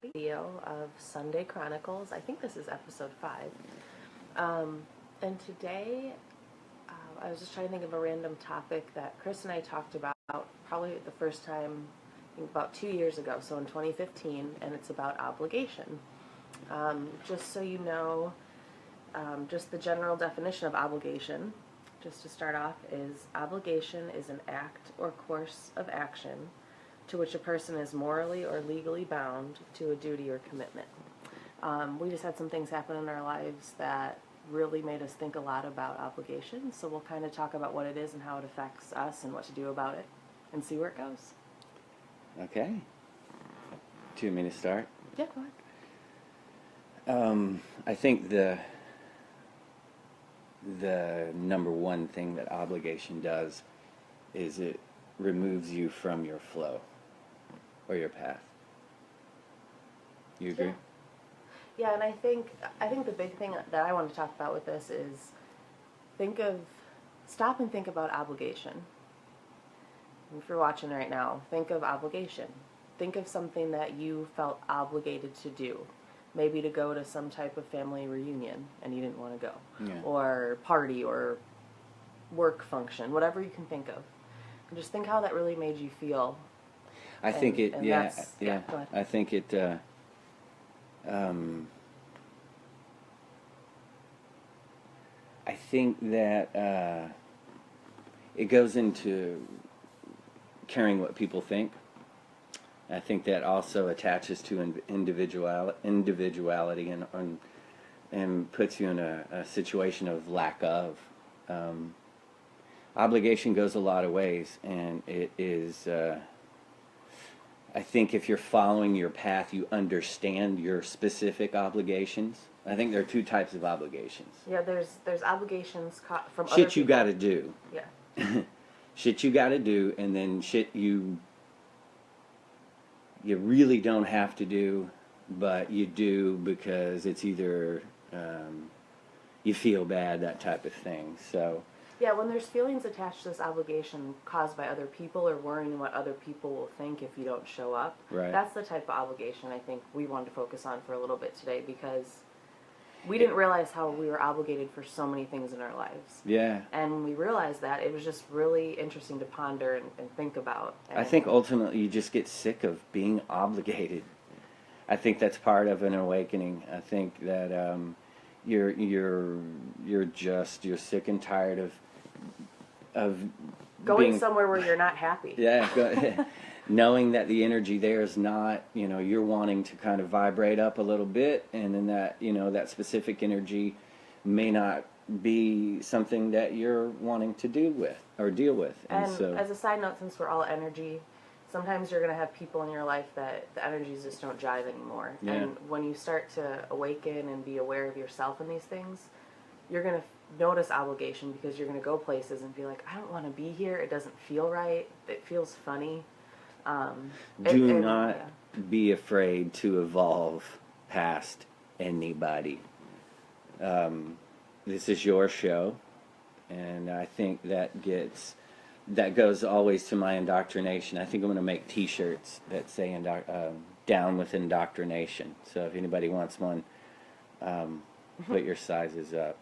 video of SONday Chronicles. I think this is episode 5. And today, I was just trying to think of a random topic that Chris and I talked about probably the first time, I think about 2 years ago, so in 2015, and it's about obligation. Just so you know, just the general definition of obligation, just to start off, is obligation is an act or course of action to which a person is morally or legally bound to a duty or commitment. We just had some things happen in our lives that really made us think a lot about obligation, so we'll kind of talk about what it is and how it affects us and what to do about it and see where it goes. Okay. Do you want me to start? Yeah, go ahead. I think the number one thing that obligation does is it removes you from your flow or your path. You agree? Yeah, and I think the big thing that I want to talk about with this is stop and think about obligation. If you're watching right now, think of obligation. Think of something that you felt obligated to do. Maybe to go to some type of family reunion and you didn't want to go. Yeah. Or party or work function, whatever you can think of. And just think how that really made you feel. I think it, yeah. Go ahead. I think it, I think that it goes into caring what people think. I think that also attaches to individuality and puts you in a situation of lack of. Obligation goes a lot of ways, and it is, I think if you're following your path, you understand your specific obligations. I think there are two types of obligations. Yeah, there's obligations from other Shit you people. gotta do. Yeah. Shit you gotta do, and then shit you really don't have to do, but you do because it's either you feel bad, that type of thing. So yeah, when there's feelings attached to this obligation caused by other people or worrying what other people will think if you don't show up, right. That's the type of obligation I think we wanted to focus on for a little bit today, because we didn't realize how we were obligated for so many things in our lives. Yeah. And when we realized that, it was just really interesting to ponder and think about. And I think ultimately you just get sick of being obligated. I think that's part of an awakening. I think that you're sick and tired of going being, somewhere where you're not happy. Yeah, knowing that the energy there is not, you're wanting to kind of vibrate up a little bit, and then that, that specific energy may not be something that you're wanting to deal with. And so, as a side note, since we're all energy, sometimes you're going to have people in your life that the energies just don't jive anymore. Yeah. And when you start to awaken and be aware of yourself in these things, you're going to notice obligation, because you're going to go places and be like, I don't want to be here. It doesn't feel right. It feels funny. Do not be afraid to evolve past anybody. This is your show, and I think that goes always to my indoctrination. I think I'm going to make T-shirts that say "Down with Indoctrination." So if anybody wants one, put your sizes up.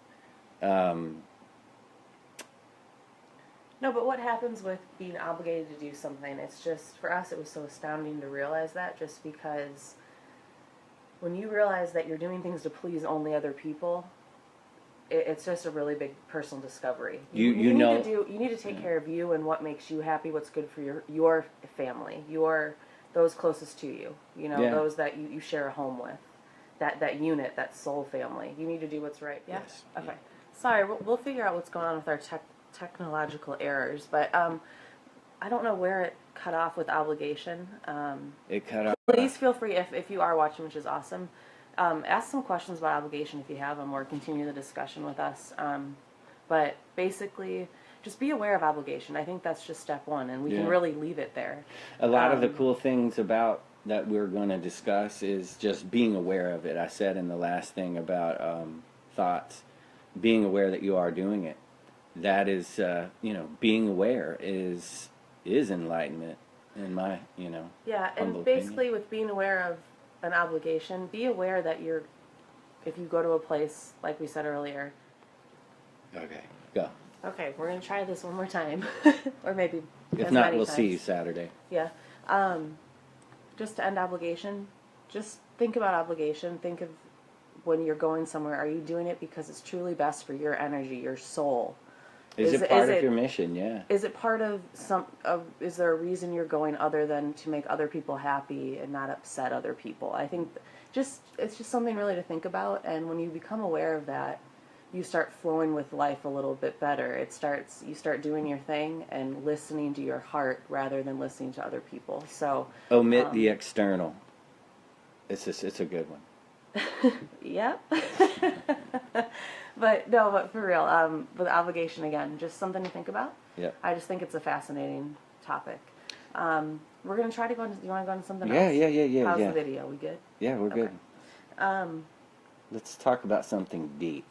No, but what happens with being obligated to do something? It's just, for us, it was so astounding to realize that, just because when you realize that you're doing things to please only other people, it's just a really big personal discovery. You need to take care of you and what makes you happy, what's good for your family, those closest to you, those that you share a home with, that unit, that soul family. You need to do what's right. Yeah? Yes. Okay. Sorry, we'll figure out what's going on with our technological errors, but I don't know where it cut off with obligation. It cut off. Please feel free, if you are watching, which is awesome, ask some questions about obligation if you have them, or continue the discussion with us. But basically, just be aware of obligation. I think that's just step one, and we can really leave it there. A lot of the cool things about that we're going to discuss is just being aware of it. I said in the last thing about thoughts, being aware that you are doing it. That is, being aware is enlightenment in my, Yeah, and humble basically opinion. with being aware of an obligation, be aware that if you go to a place, like we said earlier. Okay, go. Okay, we're going to try this one more time. Or maybe If as not, many we'll times. see you Saturday. Yeah. Just to end obligation, just think about obligation. Think of when you're going somewhere, are you doing it because it's truly best for your energy, your soul? Is it part of your mission? Yeah. Is it part of is there a reason you're going other than to make other people happy and not upset other people? I think it's just something really to think about, and when you become aware of that, you start flowing with life a little bit better. You start doing your thing and listening to your heart rather than listening to other people. So Omit the external. It's a good one. Yep. But for real, with obligation again, just something to think about. Yep. I just think it's a fascinating topic. We're gonna try to go into. You want to go into something Yeah, else? yeah. How's the video? We good? Yeah, we're good. Okay. Let's talk about something deep.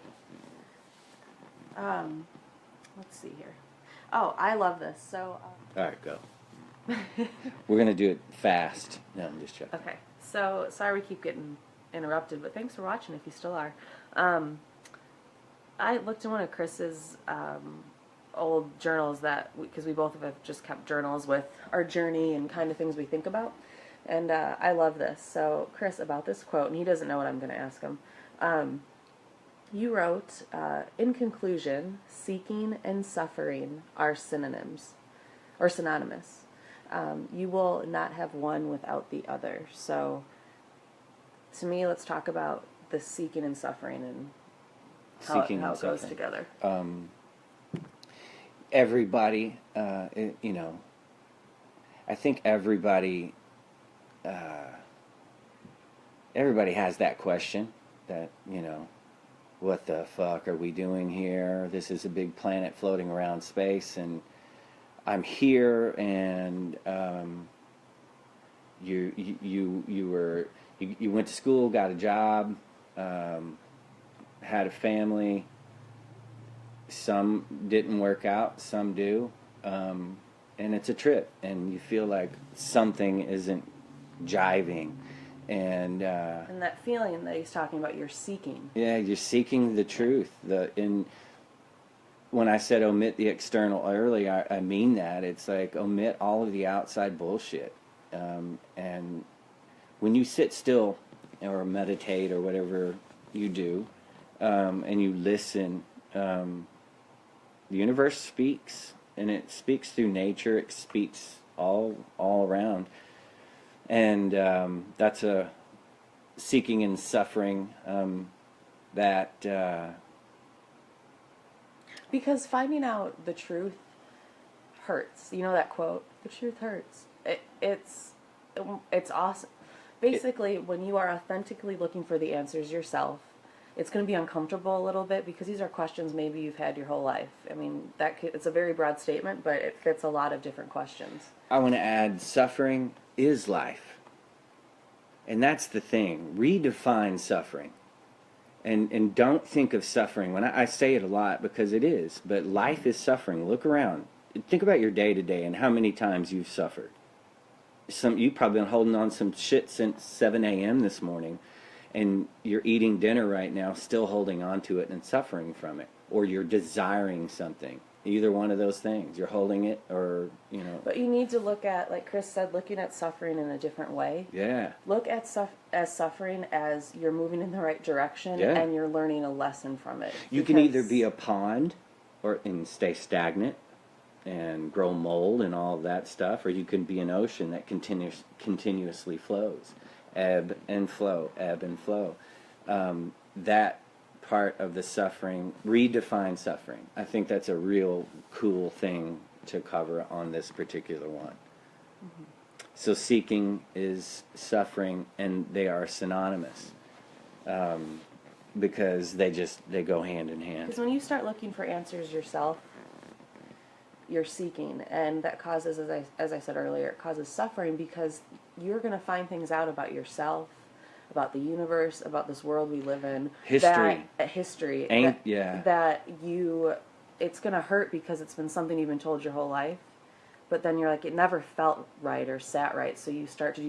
Let's see here. Oh, I love this. So. All right, go. We're gonna do it fast. No, I'm just joking. Okay. So sorry we keep getting interrupted, but thanks for watching if you still are. I looked in one of Chris's old journals because we both have just kept journals with our journey and kind of things we think about. And I love this. So Chris, about this quote, and he doesn't know what I'm going to ask him. You wrote, in conclusion, seeking and suffering are synonyms, or synonymous. You will not have one without the other. So to me, let's talk about the seeking and suffering and how it goes together. Everybody, I think everybody has that question that, what the fuck are we doing here? This is a big planet floating around space, and I'm here, and you went to school, got a job, had a family. Some didn't work out, some do, and it's a trip, and you feel like something isn't jiving, and that feeling that he's talking about, you're seeking. Yeah, you're seeking the truth. When I said omit the external earlier, I mean that. It's like omit all of the outside bullshit, and when you sit still or meditate or whatever you do, and you listen, the universe speaks, and it speaks through nature. It speaks all around, and that's a seeking and suffering because finding out the truth hurts. You know that quote, the truth hurts. It's awesome. Basically, when you are authentically looking for the answers yourself, it's going to be uncomfortable a little bit because these are questions maybe you've had your whole life. I mean, it's a very broad statement, but it fits a lot of different questions. I want to add, suffering is life. And that's the thing. Redefine suffering. And don't think of suffering. When I say it a lot because it is, but life is suffering. Look around. Think about your day to day and how many times you've suffered. You've probably been holding on some shit since 7 a.m. this morning, and you're eating dinner right now, still holding on to it and suffering from it. Or you're desiring something. Either one of those things. You're holding it, or, But you need to look at, like Chris said, looking at suffering in a different way. Yeah. Look at suffering as you're moving in the right direction, yeah. and you're learning a lesson from it. You can either be a pond and stay stagnant and grow mold and all of that stuff, or you can be an ocean that continuously flows. Ebb and flow, ebb and flow. That part of the suffering, redefine suffering. I think that's a real cool thing to cover on this particular one. Mm-hmm. So seeking is suffering, and they are synonymous, because they go hand in hand. Because when you start looking for answers yourself, you're seeking, and that causes, as I said earlier, it causes suffering because you're going to find things out about yourself, about the universe, about this world we live in. History. It's going to hurt because it's been something you've been told your whole life, but then you're like, it never felt right or sat right, so you start to do